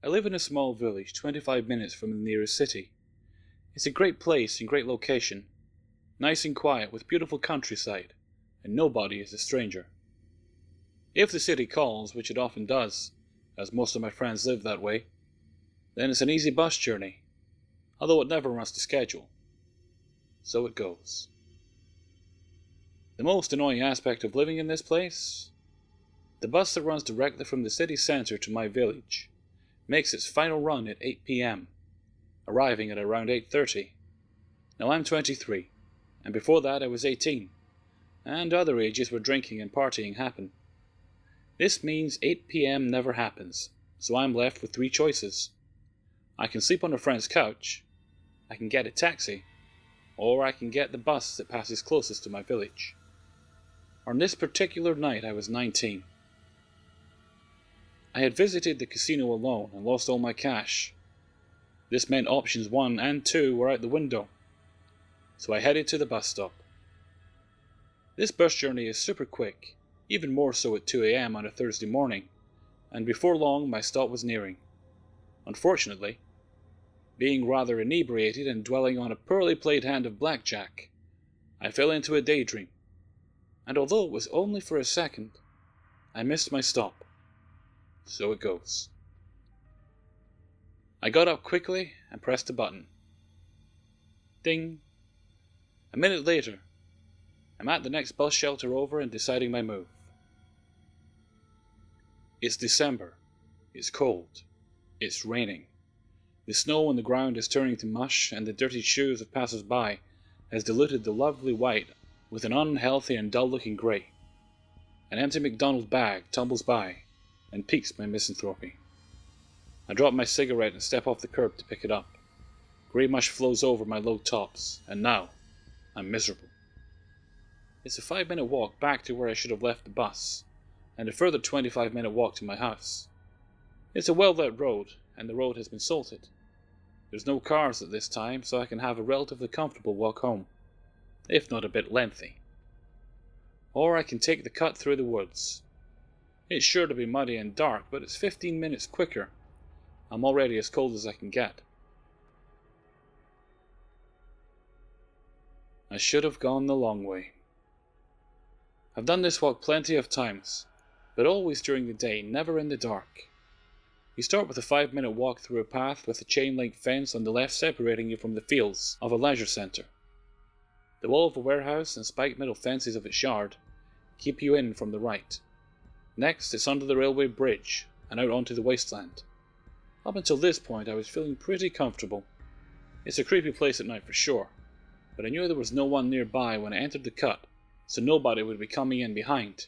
I live in a small village 25 minutes from the nearest city. It's a great place and great location, nice and quiet with beautiful countryside, and nobody is a stranger. If the city calls, which it often does, as most of my friends live that way, then it's an easy bus journey, although it never runs to schedule. So it goes. The most annoying aspect of living in this place? The bus that runs directly from the city centre to my village makes its final run at 8 p.m, arriving at around 8:30. Now I'm 23, and before that I was 18, and other ages where drinking and partying happen. This means 8 p.m. never happens, so I'm left with three choices. I can sleep on a friend's couch, I can get a taxi, or I can get the bus that passes closest to my village. On this particular night I was 19. I had visited the casino alone and lost all my cash. This meant options 1 and 2 were out the window, so I headed to the bus stop. This bus journey is super quick, even more so at 2 a.m. on a Thursday morning, and before long my stop was nearing. Unfortunately, being rather inebriated and dwelling on a poorly played hand of blackjack, I fell into a daydream, and although it was only for a second, I missed my stop. So it goes. I got up quickly and pressed a button. Ding. A minute later, I'm at the next bus shelter over and deciding my move. It's December. It's cold. It's raining. The snow on the ground is turning to mush, and the dirty shoes of passers-by has diluted the lovely white with an unhealthy and dull-looking grey. An empty McDonald's bag tumbles by and piques my misanthropy. I drop my cigarette and step off the curb to pick it up. Grey mush flows over my low tops, and now I'm miserable. It's a 5-minute walk back to where I should have left the bus, and a further 25-minute walk to my house. It's a well-lit road, and the road has been salted. There's no cars at this time, so I can have a relatively comfortable walk home, if not a bit lengthy. Or I can take the cut through the woods. It's sure to be muddy and dark, but it's 15 minutes quicker. I'm already as cold as I can get. I should have gone the long way. I've done this walk plenty of times, but always during the day, never in the dark. You start with a 5-minute walk through a path with a chain-link fence on the left separating you from the fields of a leisure centre. The wall of a warehouse and spiked metal fences of its yard keep you in from the right. Next, it's under the railway bridge and out onto the wasteland. Up until this point I was feeling pretty comfortable. It's a creepy place at night for sure, but I knew there was no one nearby when I entered the cut, so nobody would be coming in behind.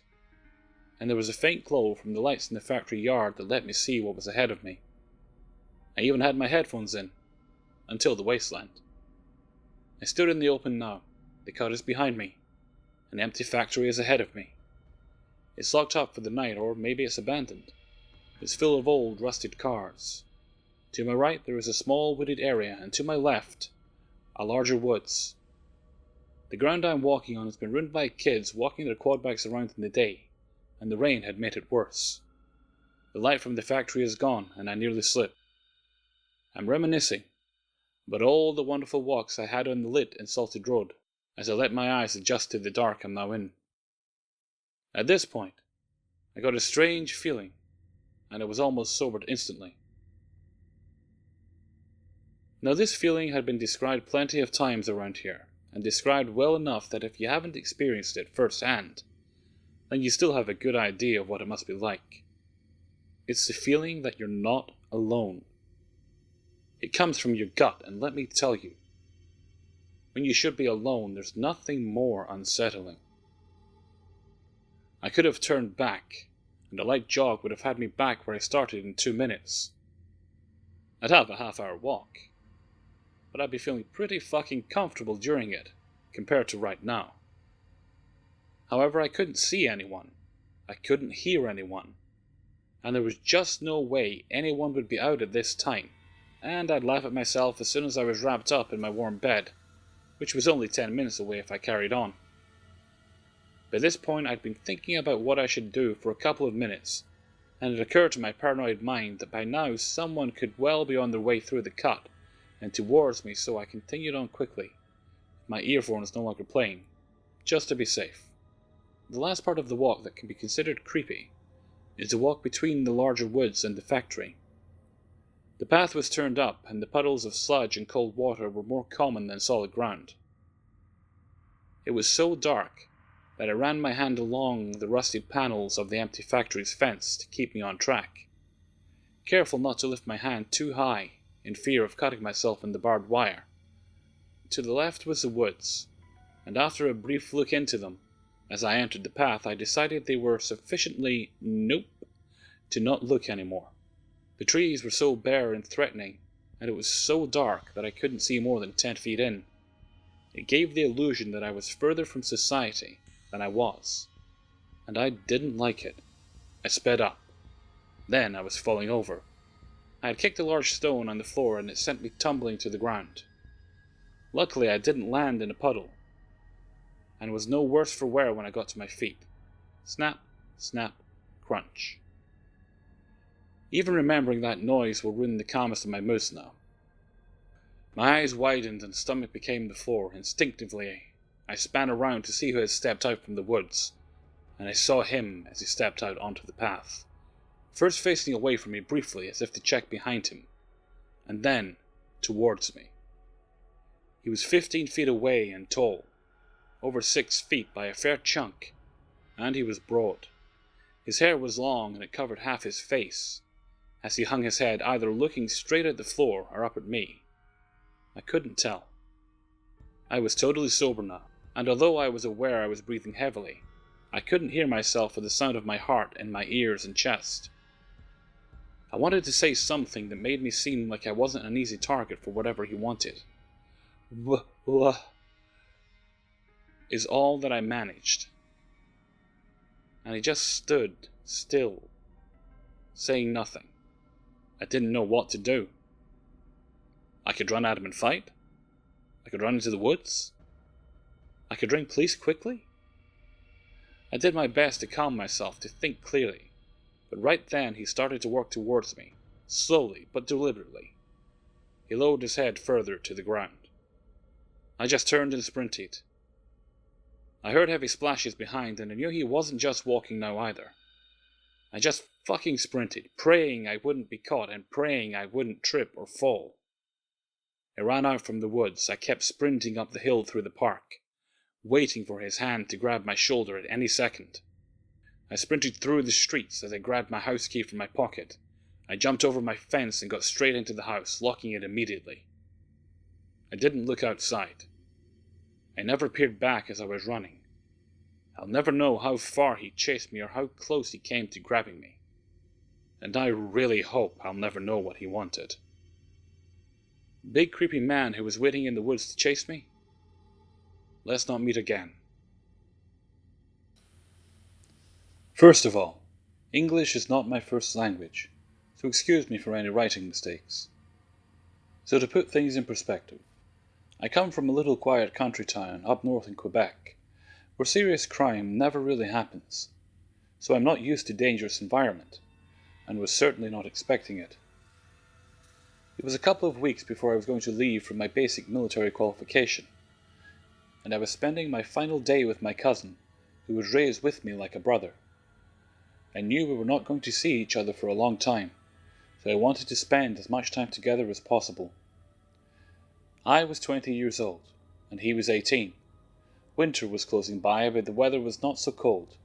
And there was a faint glow from the lights in the factory yard that let me see what was ahead of me. I even had my headphones in, until the wasteland. I stood in the open now. The cut is behind me. An empty factory is ahead of me. It's locked up for the night, or maybe it's abandoned. It's full of old, rusted cars. To my right there is a small wooded area, and to my left, a larger woods. The ground I'm walking on has been ruined by kids walking their quad bikes around in the day, and the rain had made it worse. The light from the factory is gone, and I nearly slip. I'm reminiscing about all the wonderful walks I had on the lit and salted road, as I let my eyes adjust to the dark I'm now in. At this point, I got a strange feeling, and I was almost sobered instantly. Now this feeling had been described plenty of times around here, and described well enough that if you haven't experienced it firsthand, then you still have a good idea of what it must be like. It's the feeling that you're not alone. It comes from your gut, and let me tell you, when you should be alone, there's nothing more unsettling. I could have turned back, and a light jog would have had me back where I started in 2 minutes. I'd have a half-hour walk, but I'd be feeling pretty fucking comfortable during it, compared to right now. However, I couldn't see anyone, I couldn't hear anyone, and there was just no way anyone would be out at this time, and I'd laugh at myself as soon as I was wrapped up in my warm bed, which was only 10 minutes away if I carried on. By this point I'd been thinking about what I should do for a couple of minutes, and it occurred to my paranoid mind that by now someone could well be on their way through the cut and towards me, so I continued on quickly, my earphones no longer playing, just to be safe. The last part of the walk that can be considered creepy is the walk between the larger woods and the factory. The path was turned up, and the puddles of sludge and cold water were more common than solid ground. It was so dark that I ran my hand along the rusted panels of the empty factory's fence to keep me on track, careful not to lift my hand too high in fear of cutting myself in the barbed wire. To the left was the woods, and after a brief look into them, as I entered the path, I decided they were sufficiently nope to not look anymore. The trees were so bare and threatening, and it was so dark that I couldn't see more than 10 feet in. It gave the illusion that I was further from society than I was, and I didn't like it. I sped up. Then I was falling over. I had kicked a large stone on the floor and it sent me tumbling to the ground. Luckily I didn't land in a puddle, and was no worse for wear when I got to my feet. Snap, snap, crunch. Even remembering that noise will ruin the calmest of my moods now. My eyes widened and stomach became the floor. Instinctively, I span around to see who had stepped out from the woods, and I saw him as he stepped out onto the path, first facing away from me briefly as if to check behind him, and then towards me. He was 15 feet away and tall, over 6 feet by a fair chunk, and he was broad. His hair was long and it covered half his face, as he hung his head either looking straight at the floor or up at me. I couldn't tell. I was totally sober now, and although I was aware I was breathing heavily, I couldn't hear myself for the sound of my heart in my ears and chest. I wanted to say something that made me seem like I wasn't an easy target for whatever he wanted. Is all that I managed. And he just stood still, saying nothing. I didn't know what to do. I could run at him and fight. I could run into the woods. I could ring police quickly. I did my best to calm myself, to think clearly, but right then he started to walk towards me, slowly but deliberately. He lowered his head further to the ground. I just turned and sprinted. I heard heavy splashes behind, and I knew he wasn't just walking now either. I just fucking sprinted, praying I wouldn't be caught and praying I wouldn't trip or fall. I ran out from the woods. I kept sprinting up the hill through the park, waiting for his hand to grab my shoulder at any second. I sprinted through the streets as I grabbed my house key from my pocket. I jumped over my fence and got straight into the house, locking it immediately. I didn't look outside. I never peered back as I was running. I'll never know how far he chased me or how close he came to grabbing me. And I really hope I'll never know what he wanted. Big creepy man who was waiting in the woods to chase me? Let's not meet again. First of all, English is not my first language, so excuse me for any writing mistakes. So to put things in perspective, I come from a little quiet country town up north in Quebec, where serious crime never really happens, so I'm not used to dangerous environment, and was certainly not expecting it. It was a couple of weeks before I was going to leave for my basic military qualification, and I was spending my final day with my cousin, who was raised with me like a brother. I knew we were not going to see each other for a long time, so I wanted to spend as much time together as possible. I was 20 years old, and he was 18. Winter was closing by, but the weather was not so cold,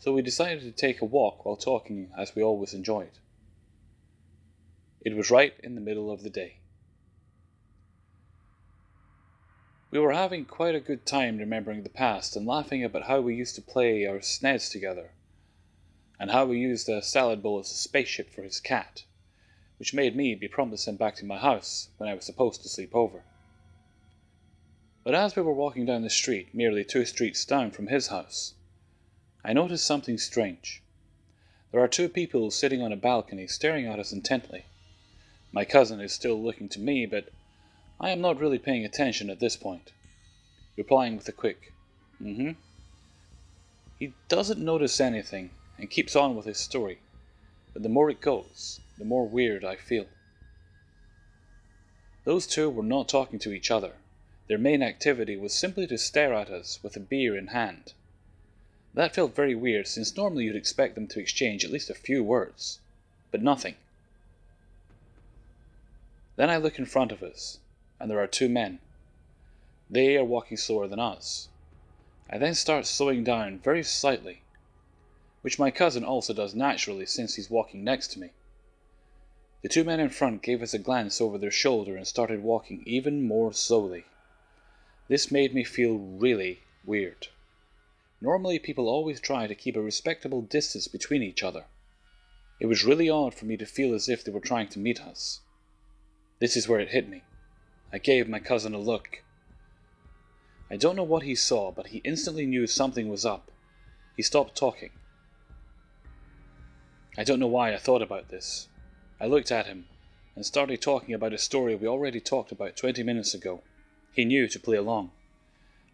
so we decided to take a walk while talking, as we always enjoyed. It was right in the middle of the day. We were having quite a good time remembering the past and laughing about how we used to play our SNES together, and how we used a salad bowl as a spaceship for his cat, which made me be promptly sent back to my house when I was supposed to sleep over. But as we were walking down the street, merely 2 streets down from his house, I noticed something strange. There are 2 people sitting on a balcony staring at us intently. My cousin is still looking to me, but I am not really paying attention at this point, replying with a quick, He doesn't notice anything and keeps on with his story, but the more it goes, the more weird I feel. Those two were not talking to each other. Their main activity was simply to stare at us with a beer in hand. That felt very weird, since normally you'd expect them to exchange at least a few words, but nothing. Then I look in front of us, and there are two men. They are walking slower than us. I then start slowing down very slightly, which my cousin also does naturally since he's walking next to me. The two men in front gave us a glance over their shoulder and started walking even more slowly. This made me feel really weird. Normally people always try to keep a respectable distance between each other. It was really odd for me to feel as if they were trying to meet us. This is where it hit me. I gave my cousin a look. I don't know what he saw, but he instantly knew something was up. He stopped talking. I don't know why I thought about this. I looked at him and started talking about a story we already talked about 20 minutes ago. He knew to play along.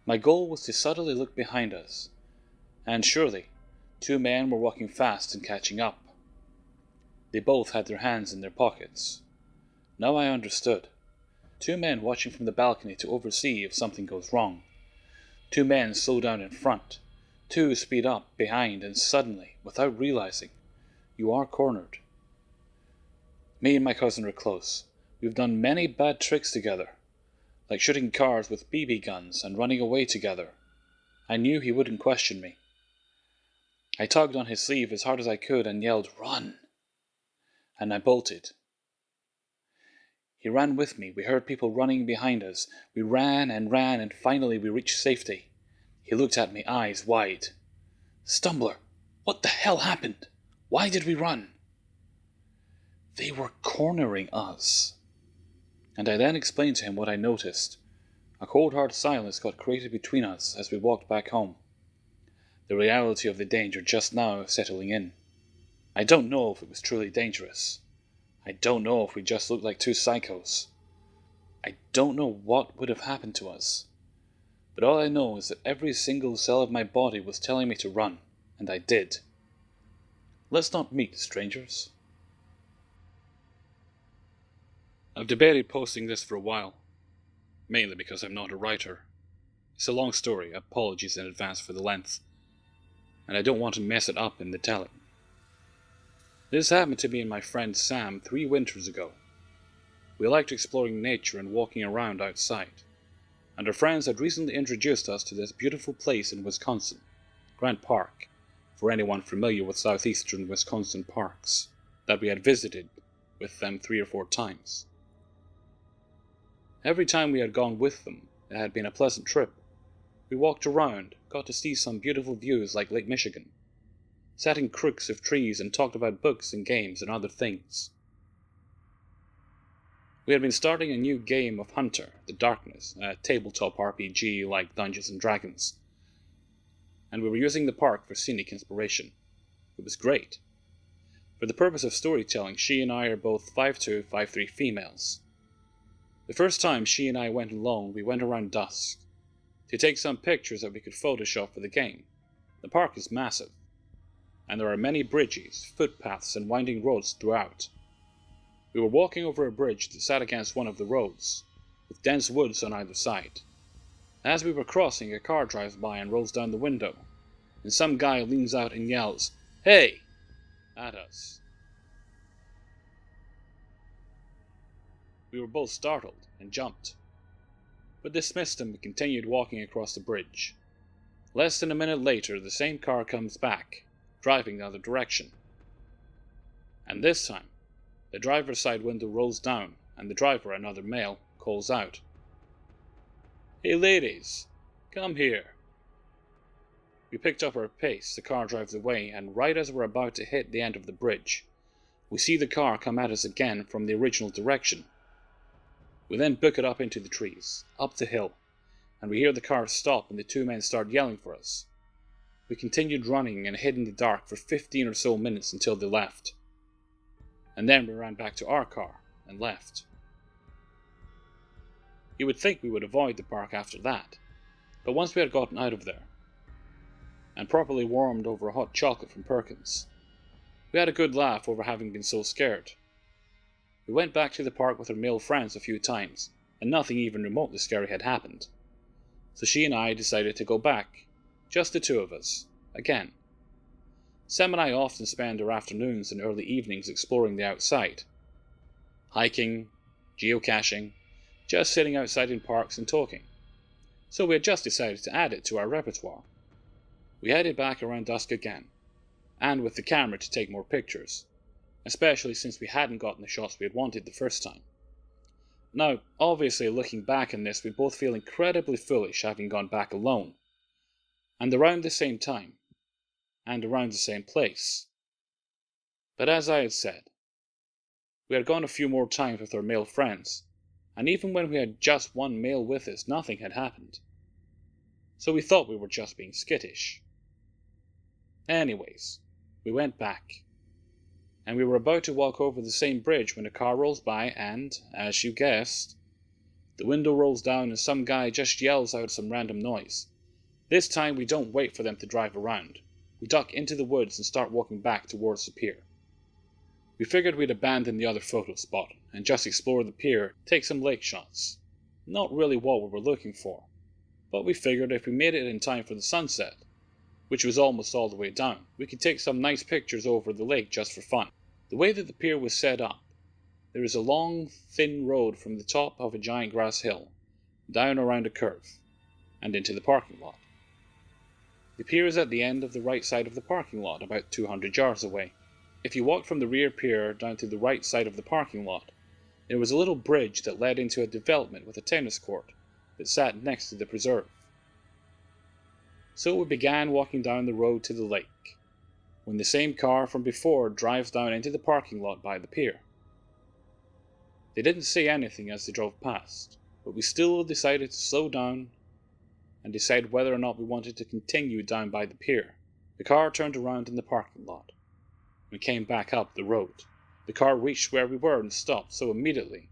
My goal was to subtly look behind us, and surely, two men were walking fast and catching up. They both had their hands in their pockets. Now I understood. Two men watching from the balcony to oversee if something goes wrong. Two men slow down in front. Two speed up behind, and suddenly, without realizing, you are cornered. Me and my cousin are close. We've done many bad tricks together, like shooting cars with BB guns and running away together. I knew he wouldn't question me. I tugged on his sleeve as hard as I could and yelled, "Run!" And I bolted. He ran with me. We heard people running behind us. We ran, and finally we reached safety. He looked at me, eyes wide. "Stumbler, what the hell happened? Why did we run?" They were cornering us. And I then explained to him what I noticed. A cold hard silence got created between us as we walked back home. The reality of the danger just now settling in. I don't know if it was truly dangerous. I don't know if we just looked like two psychos. I don't know what would have happened to us. But all I know is that every single cell of my body was telling me to run, and I did. Let's not meet strangers. I've debated posting this for a while, mainly because I'm not a writer. It's a long story, apologies in advance for the length, and I don't want to mess it up in the telling. This happened to me and my friend Sam 3 winters ago. We liked exploring nature and walking around outside, and our friends had recently introduced us to this beautiful place in Wisconsin, Grant Park, for anyone familiar with southeastern Wisconsin parks, that we had visited with them 3 or 4 times. Every time we had gone with them, it had been a pleasant trip. We walked around, got to see some beautiful views like Lake Michigan, sat in crooks of trees and talked about books and games and other things. We had been starting a new game of Hunter, The Darkness, a tabletop RPG like Dungeons and Dragons, and we were using the park for scenic inspiration. It was great. For the purpose of storytelling, she and I are both 5'2", 5'3" females. The first time she and I went alone, we went around dusk, to take some pictures that we could Photoshop for the game. The park is massive, and there are many bridges, footpaths, and winding roads throughout. We were walking over a bridge that sat against one of the roads, with dense woods on either side. As we were crossing, a car drives by and rolls down the window, and some guy leans out and yells, "Hey!" at us. We were both startled and jumped, but dismissed him and continued walking across the bridge. Less than a minute later, the same car comes back, driving the other direction. And this time, the driver's side window rolls down, and the driver, another male, calls out, "Hey ladies, come here." We picked up our pace, the car drives away, and right as we're about to hit the end of the bridge, we see the car come at us again from the original direction. We then book it up into the trees, up the hill, and we hear the car stop and the 2 men start yelling for us. We continued running and hid in the dark for 15 or so minutes until they left. And then we ran back to our car and left. You would think we would avoid the park after that, but once we had gotten out of there, and properly warmed over a hot chocolate from Perkins, We had a good laugh over having been so scared. We went back to the park with our male friends a few times, and nothing even remotely scary had happened. So she and I decided to go back, just the two of us, again. Sam and I often spend our afternoons and early evenings exploring the outside. Hiking, geocaching, just sitting outside in parks and talking. So we had just decided to add it to our repertoire. We headed back around dusk again, and with the camera to take more pictures, especially since we hadn't gotten the shots we had wanted the first time. Now, obviously looking back on this, we both feel incredibly foolish having gone back alone, and around the same time, and around the same place. But as I had said, we had gone a few more times with our male friends, and even when we had just one male with us, nothing had happened. So we thought we were just being skittish. Anyways, we went back, and we were about to walk over the same bridge when a car rolls by and, as you guessed, the window rolls down and some guy just yells out some random noise. This time we don't wait for them to drive around. We duck into the woods and start walking back towards the pier. We figured we'd abandon the other photo spot and just explore the pier, take some lake shots. Not really what we were looking for, but we figured if we made it in time for the sunset, which was almost all the way down, we could take some nice pictures over the lake just for fun. The way that the pier was set up, there is a long, thin road from the top of a giant grass hill, down around a curve, and into the parking lot. The pier is at the end of the right side of the parking lot, about 200 yards away. If you walked from the rear pier down to the right side of the parking lot, there was a little bridge that led into a development with a tennis court that sat next to the preserve. So we began walking down the road to the lake, when the same car from before drives down into the parking lot by the pier. They didn't say anything as they drove past, but we still decided to slow down and decide whether or not we wanted to continue down by the pier. The car turned around in the parking lot. We came back up the road. The car reached where we were and stopped, so immediately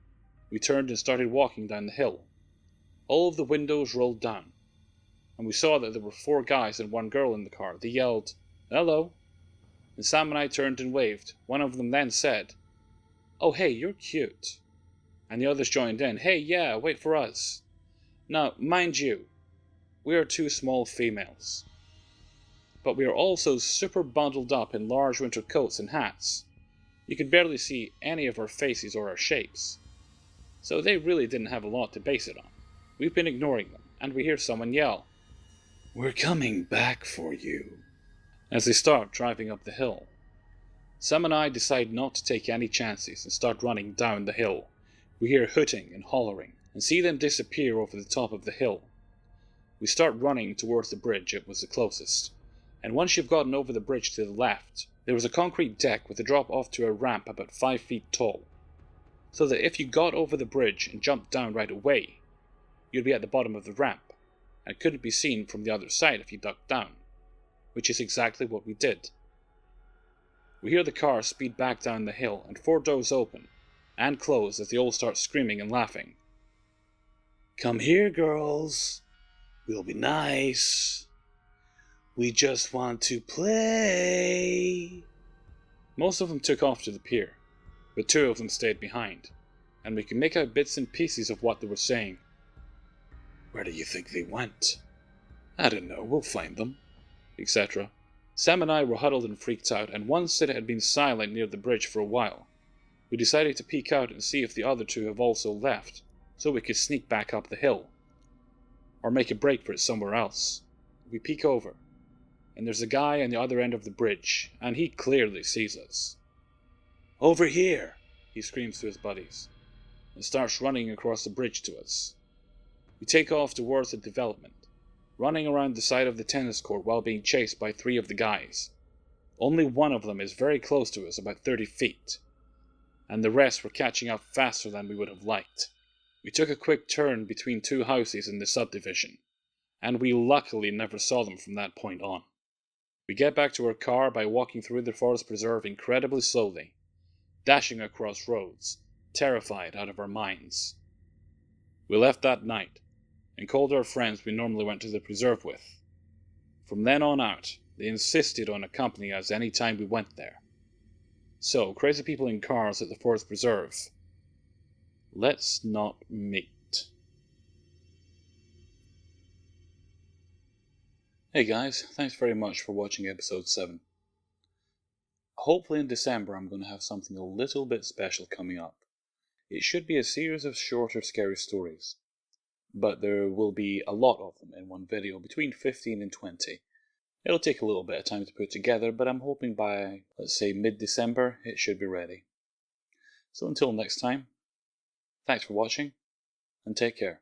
we turned and started walking down the hill. All of the windows rolled down, and we saw that there were 4 guys and 1 girl in the car. They yelled, "Hello," and Sam and I turned and waved. One of them then said, "Oh hey, you're cute," and the others joined in, "Hey, yeah, wait for us." Now, mind you, we are 2 small females, but we are also super bundled up in large winter coats and hats. You could barely see any of our faces or our shapes, so they really didn't have a lot to base it on. We've been ignoring them, and we hear someone yell, "We're coming back for you," as they start driving up the hill. Sam and I decide not to take any chances and start running down the hill. We hear hooting and hollering, and see them disappear over the top of the hill. We start running towards the bridge. It was the closest, and once you've gotten over the bridge to the left, there was a concrete deck with a drop off to a ramp about 5 feet tall, so that if you got over the bridge and jumped down right away, you'd be at the bottom of the ramp, and couldn't be seen from the other side if you ducked down, which is exactly what we did. We hear the car speed back down the hill, and 4 doors open and close as they all start screaming and laughing. "Come here, girls. We'll be nice. We just want to play." Most of them took off to the pier, but 2 of them stayed behind, and we could make out bits and pieces of what they were saying. "Where do you think they went?" "I don't know, we'll find them," etc. Sam and I were huddled and freaked out, and once it had been silent near the bridge for a while, we decided to peek out and see if the other 2 have also left, so we could sneak back up the hill, or make a break for it somewhere else. We peek over, and there's a guy on the other end of the bridge, and he clearly sees us. "Over here," he screams to his buddies, and starts running across the bridge to us. We take off towards the development, running around the side of the tennis court while being chased by 3 of the guys. Only one of them is very close to us, about 30 feet, and the rest were catching up faster than we would have liked. We took a quick turn between 2 houses in the subdivision, and we luckily never saw them from that point on. We get back to our car by walking through the forest preserve incredibly slowly, dashing across roads, terrified out of our minds. We left that night, and called our friends we normally went to the preserve with. From then on out, they insisted on accompanying us any time we went there. So, crazy people in cars at the Forest Preserve. Let's not meet. Hey guys, thanks very much for watching episode 7. Hopefully in December I'm going to have something a little bit special coming up. It should be a series of shorter scary stories, but there will be a lot of them in one video, between 15 and 20. It'll take a little bit of time to put together, but I'm hoping by, let's say, mid-December it should be ready. So until next time, thanks for watching, and take care.